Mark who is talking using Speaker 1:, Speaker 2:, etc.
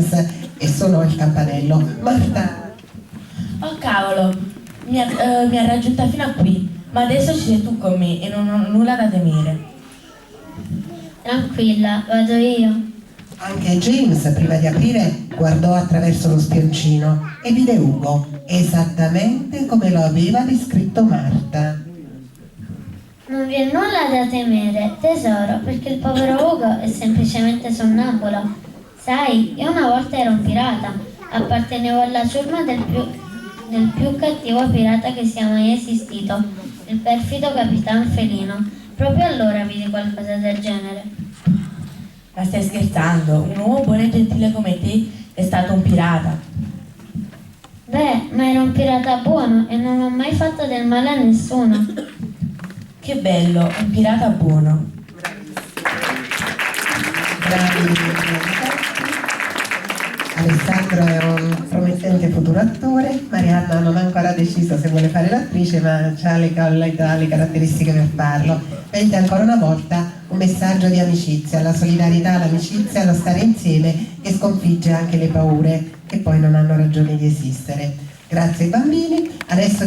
Speaker 1: James e suonò il campanello. Marta.
Speaker 2: Oh cavolo, mi ha raggiunta fino a qui, ma adesso ci sei tu con me e non ho nulla da temere.
Speaker 3: Tranquilla, vado io.
Speaker 1: Anche James, prima di aprire, guardò attraverso lo spioncino e vide Ugo, esattamente come lo aveva descritto Marta.
Speaker 3: Non vi è nulla da temere, tesoro, perché il povero Ugo è semplicemente sonnambulo. Sai, io una volta ero un pirata, appartenevo alla ciurma del più cattivo pirata che sia mai esistito, il perfido Capitan Felino. Proprio allora vidi qualcosa del genere.
Speaker 2: Ma stai scherzando? Un uomo buono e gentile come te è stato un pirata.
Speaker 3: Beh, ma ero un pirata buono e non ho mai fatto del male a nessuno.
Speaker 2: Che bello, un pirata buono.
Speaker 1: Bravi. Alessandro è un promettente futuro attore, Marianna non ha ancora deciso se vuole fare l'attrice, ma ha le caratteristiche per farlo. Vedete ancora una volta un messaggio di amicizia, la solidarietà, l'amicizia, lo stare insieme che sconfigge anche le paure che poi non hanno ragione di esistere. Grazie ai bambini. Adesso